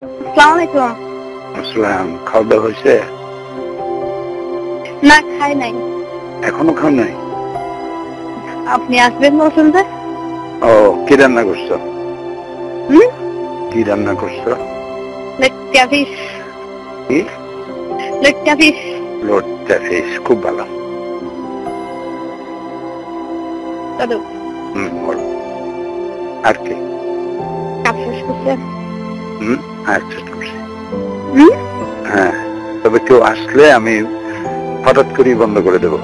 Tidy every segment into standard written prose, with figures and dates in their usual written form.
আসসালামু আলাইকুম। আসসালাম। খাওয়া দাওয়া হয়েছে? না, খাই নাই। এখনো খাও নাই? আপনি আসবেন বলছেন যে? ও, কি রান্না করছো? হুম? কি রান্না করছো? লেটকা ফিশ। কি? লেটকা ফিশ। লোটটা ফিশ, খুব ভালো। দাদু, বলো। আর কি? কাজ শেষ করছেন? আচ্ছা, করছি। হ্যাঁ, তবে কেউ আসলে আমি হঠাৎ করেই বন্ধ করে দেব।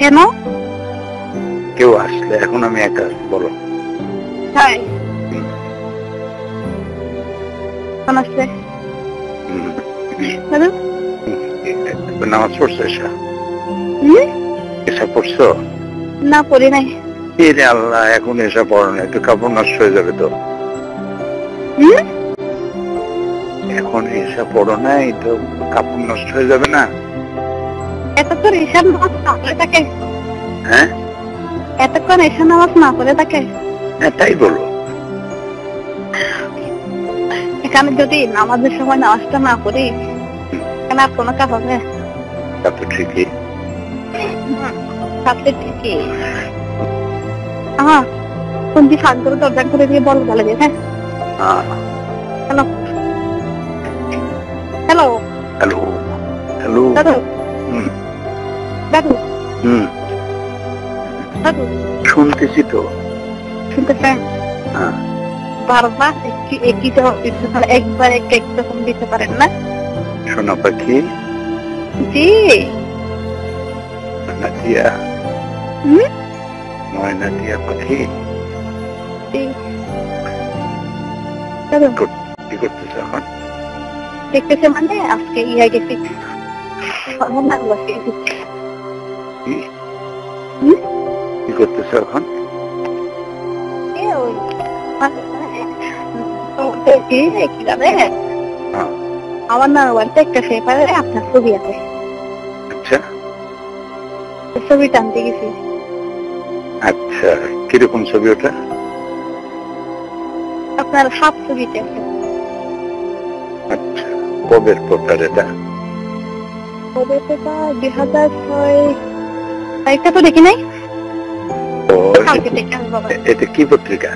কেন? কেউ আসলে, এখন আমি একা আছি, বলো। তাই? কোন আসলে? দাদু? নামাজ পড়ছো? এসা পড়ছো? না, পড়ি নাই। রে আল্লাহ, এখন এসা পড়ো না, একটু কাপড় নষ্ট হয়ে যাবে তো। এখন এসা পড়ো নাই তো, কাপড় নষ্ট হয়ে যাবে না? এতক্ষণ ঈশান নামাজ না পড়ে থাকে? হ্যাঁ, এতক্ষণ ঈশান নামাজ না পড়ে থাকে? হ্যাঁ, তাই বলো। এখানে যদি নামাজের সময় নামাজটা না পড়ি, এখানে আর কোনো কাজ হবে? তা তো ঠিকই। তাহলে ঠিকই। কোন দিয়ে ফাঁক করে দরজা করে দিয়ে বল গেলে দিয়ে। হ্যাঁ, হ্যালো হ্যালো হ্যালো হ্যালো। দাদু, দাদু, দাদু, শুনতেছি তো। শুনতেছেন? হ্যাঁ, বারবার একই জবাব দিতে, একবার একরকম দিতে পারেন না? সোনা পাখি। জি। নাদিয়া, ময়না টিয়া পাখি। জি। দাদু, কি করতেছ এখন? দেখতেছে মানে আজকে ইয়া গেছি। কি করতেছ এখন? আমার নানা বাড়িতে একটা পেপারে আপনার ছবি আছে। আচ্ছা ছবি টানতে গেছি। আচ্ছা, কিরকম ছবি ওটা? আপনার হাফ ছবিতে আছে। আচ্ছা, কবের পেপার এটা? কবে পেপার? 2006। তারিখটা তো দেখি নাই। কালকে দেখে আসবো। এটা কি পত্রিকা?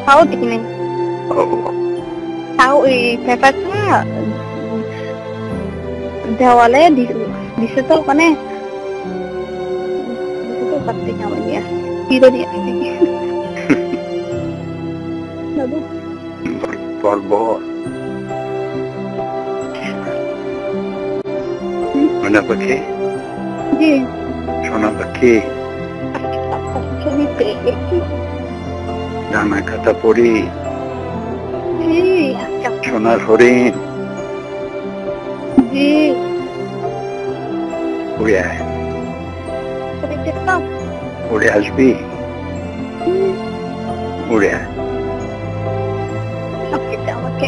তাও দেখি নাই। তাও ওই পেপারটা দেওয়ালে দিছে তো, মানে পত্রিকা আমার নিয়ে আসছে, হিরো নিয়ে আসছে। বলবো ময়না পাখি। জি। সোনা পাখি, ছবিতে ডানা কাটা পড়ি, জি। সোনার হরিণ। জি। উড়ে আয়, দেখলাম। উড়ে আসবি, উড়ে আয়। আমাকে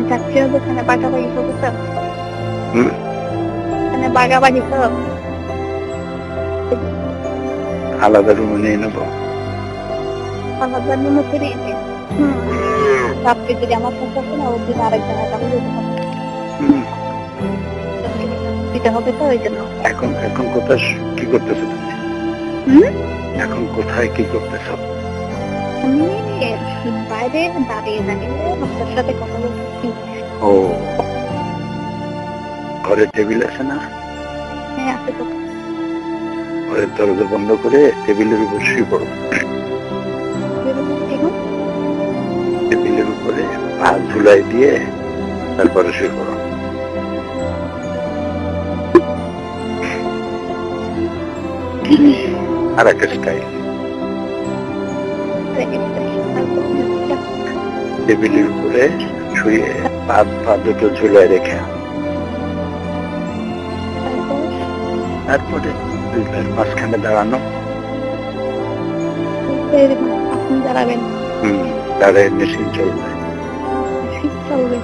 যাচ্ছি ওখানে বাগাবাগি করবো তো। ওখানে বাগাবাগি তো আলাদা রুমে নিয়ে নেবো। আলাদা রুমে করে রাত্রে যদি আমার সাথে আসে না, ওর দিন আরেক জায়গায় তাহলে দিতে হবে তো, ওই জন্য। এখন এখন কোথায় কি করতেছো তুমি? এখন কোথায় কি করতেছো? আমি বাইরে দাঁড়িয়ে দাঁড়িয়ে আপনার সাথে কথা বলতেছি। ও, ঘরে টেবিল আছে না? হ্যাঁ, আছে তো। ঘরের দরজা বন্ধ করে টেবিলের উপর শুয়ে পড়ো। টেবিলের উপরে পা ঝুলাই দিয়ে তারপরে শুয়ে পড়ো। আর একটা স্টাইল, টেবিলের উপরে শুয়ে পা দুটো ঝুলাই রেখে, তারপরে দুই পায়ের মাঝখানে দাঁড়ানো। আপনি দাঁড়াবেন? দাঁড়ায় মেশিন চলবে। চলবে?